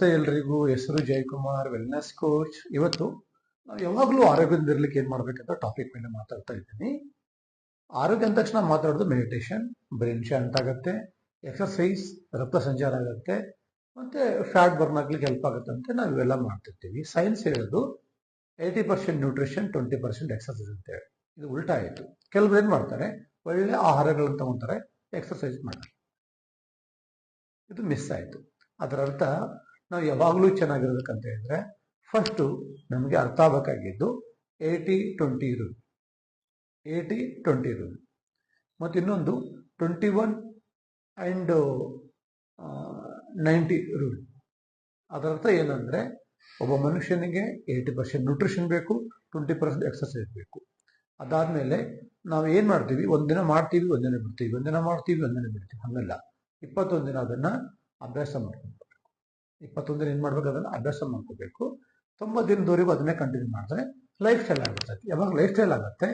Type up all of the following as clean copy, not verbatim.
ನಮಸ್ತೆ ಎಲ್ರಿಗೂ. ಹೆಸರು ಜಯಕುಮಾರ್, ವೆಲ್ನೆಸ್ ಕೋಚ್. ಇವತ್ತು ನಾವು ಯಾವಾಗಲೂ ಆರೋಗ್ಯದಿಂದಿರ್ಲಿಕ್ಕೆ ಏನ್ ಮಾಡ್ಬೇಕಂತ ಟಾಪಿಕ್ ಮೇಲೆ ಮಾತಾಡ್ತಾ ಇದ್ದೀನಿ. ಆರೋಗ್ಯ ಅಂದ ತಕ್ಷಣ ಮಾತಾಡೋದು ಮೆಡಿಟೇಷನ್, ಬ್ರೈನ್ ಶಾಂತ ಆಗುತ್ತೆ, ಎಕ್ಸರ್ಸೈಸ್, ರಕ್ತ ಸಂಚಾರ ಆಗುತ್ತೆ, ಮತ್ತೆ ಫ್ಯಾಟ್ ಬರ್ನ್ ಆಗ್ಲಿಕ್ಕೆ ಹೆಲ್ಪ್ ಆಗುತ್ತೆ ಅಂತ ನಾವು ಇವೆಲ್ಲ ಮಾಡ್ತಿರ್ತೀವಿ. ಸೈನ್ಸ್ ಹೇಳೋದು 80% ನ್ಯೂಟ್ರಿಷನ್, 20% ಎಕ್ಸರ್ಸೈಸ್ ಅಂತ ಹೇಳಿ. ಇದು ಉಲ್ಟಾ ಆಯಿತು. ಕೆಲವ್ರು ಏನ್ ಮಾಡ್ತಾರೆ, ಒಳ್ಳೆ ಆಹಾರಗಳನ್ನು ತಗೊಂತಾರೆ, ಎಕ್ಸರ್ಸೈಸ್ ಮಾಡ್ತಾರೆ. ಇದು ಮಿಸ್ ಆಯಿತು. ಅದರ ಅರ್ಥ ನಾವು ಯಾವಾಗಲೂ ಚೆನ್ನಾಗಿರ್ಬೇಕಂತ ಹೇಳಿದ್ರೆ ಫಸ್ಟು ನಮಗೆ ಅರ್ಥ ಆಗಬೇಕಾಗಿದ್ದು 80-20 ರೂಲ್, 80-20 ರೂಲ್, ಮತ್ತು ಇನ್ನೊಂದು 21 ಆ್ಯಂಡ್ 90 ರೂಲ್. ಅದರ ಅರ್ಥ ಏನಂದ್ರೆ ಒಬ್ಬ ಮನುಷ್ಯನಿಗೆ 80% ನ್ಯೂಟ್ರಿಷನ್ ಬೇಕು, 20% ಎಕ್ಸರ್ಸೈಸ್ ಬೇಕು. ಅದಾದ್ಮೇಲೆ ನಾವು ಏನ್ ಮಾಡ್ತೀವಿ, ಒಂದಿನ ಮಾಡ್ತೀವಿ, ಒಂದಿನ ಬಿಡ್ತೀವಿ, ಒಂದಿನ ಮಾಡ್ತೀವಿ, ಒಂದಿನ ಬಿಡ್ತೀವಿ. ಹಂಗಲ್ಲ, 21 ದಿನ ಅದನ್ನ ಅಭ್ಯಾಸ ಮಾಡ್ಕೊಬೇಕು. 21 ದಿನ ಏನ್ ಮಾಡ್ಬೇಕು, ಅದನ್ನ ಅಭ್ಯಾಸ ಮಾಡ್ಕೋಬೇಕು. 90 ದಿನದವರೆಗೂ ಅದನ್ನೇ ಕಂಟಿನ್ಯೂ ಮಾಡಿದ್ರೆ ಲೈಫ್ ಸ್ಟೈಲ್ ಆಗುತ್ತೆ. ಯಾವಾಗ ಲೈಫ್ ಸ್ಟೈಲ್ ಆಗುತ್ತೆ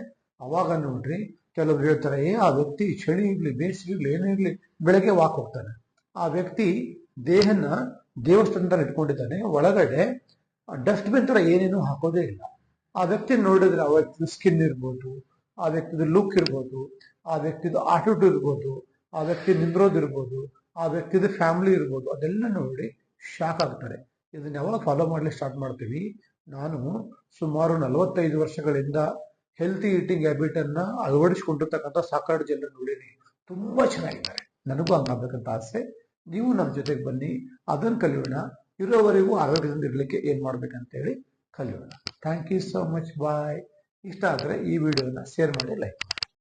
ಅವಾಗ ನೋಡ್ರಿ, ಕೆಲವ್ರು ಹೇಳ್ತಾರೆ, ಆ ವ್ಯಕ್ತಿ ಚಳಿ ಇರ್ಲಿ, ಬೇಸಿಗೆ ಇರ್ಲಿ, ಏನೇ ಇರ್ಲಿ ಬೆಳಗ್ಗೆ ವಾಕ್ ಹೋಗ್ತಾನೆ. ಆ ವ್ಯಕ್ತಿ ದೇಹನ ದೇವಸ್ಥಾನದಲ್ಲಿ ಇಟ್ಕೊಂಡಿದ್ದಾನೆ, ಒಳಗಡೆ ಡಸ್ಟ್ಬಿನ್ ತರ ಏನೇನು ಹಾಕೋದೇ ಇಲ್ಲ. ಆ ವ್ಯಕ್ತಿ ನೋಡಿದ್ರೆ ಆ ವ್ಯಕ್ತಿ ಸ್ಕಿನ್ ಇರ್ಬೋದು, ಆ ವ್ಯಕ್ತಿದು ಲುಕ್ ಇರ್ಬೋದು, ಆ ವ್ಯಕ್ತಿದು ಆಟಿಟ್ಯೂಡ್ ಇರ್ಬೋದು, ಆ ವ್ಯಕ್ತಿ ನಿಂದ್ರೋದಿರ್ಬೋದು, ಆ ವ್ಯಕ್ತಿದು ಫ್ಯಾಮಿಲಿ ಇರ್ಬೋದು, ಅದೆಲ್ಲ ನೋಡಿ ಶಾಕ್ ಆಗ್ತಾರೆ. ಇದನ್ನ ಯಾವಾಗ ಫಾಲೋ ಮಾಡ್ಲಿಕ್ಕೆ ಸ್ಟಾರ್ಟ್ ಮಾಡ್ತೀವಿ, ನಾನು ಸುಮಾರು 45 ವರ್ಷಗಳಿಂದ ಹೆಲ್ತಿ ಈಟಿಂಗ್ ಹ್ಯಾಬಿಟ್ ಅನ್ನ ಅಳವಡಿಸಿಕೊಂಡಿರ್ತಕ್ಕಂಥ ಸಾಕಷ್ಟು ಜನರು ನೋಡಿನಿ, ತುಂಬಾ ಚೆನ್ನಾಗಿದ್ದಾರೆ. ನನಗೂ ಹಂಗಾಗಬೇಕಂತ ಆಸೆ. ನೀವು ನಮ್ಮ ಜೊತೆಗೆ ಬನ್ನಿ, ಅದನ್ನು ಕಲಿಯೋಣ. ಇರೋವರೆಗೂ ಆರೋಗ್ಯದಿಂದ ಇರ್ಲಿಕ್ಕೆ ಏನ್ ಮಾಡ್ಬೇಕಂತ ಹೇಳಿ ಕಲಿಯೋಣ. ಥ್ಯಾಂಕ್ ಯು ಸೋ ಮಚ್, ಬಾಯ್. ಇಷ್ಟ ಆದರೆ ಈ ವಿಡಿಯೋನ ಶೇರ್ ಮಾಡಿ, ಲೈಕ್ ಮಾಡಿ.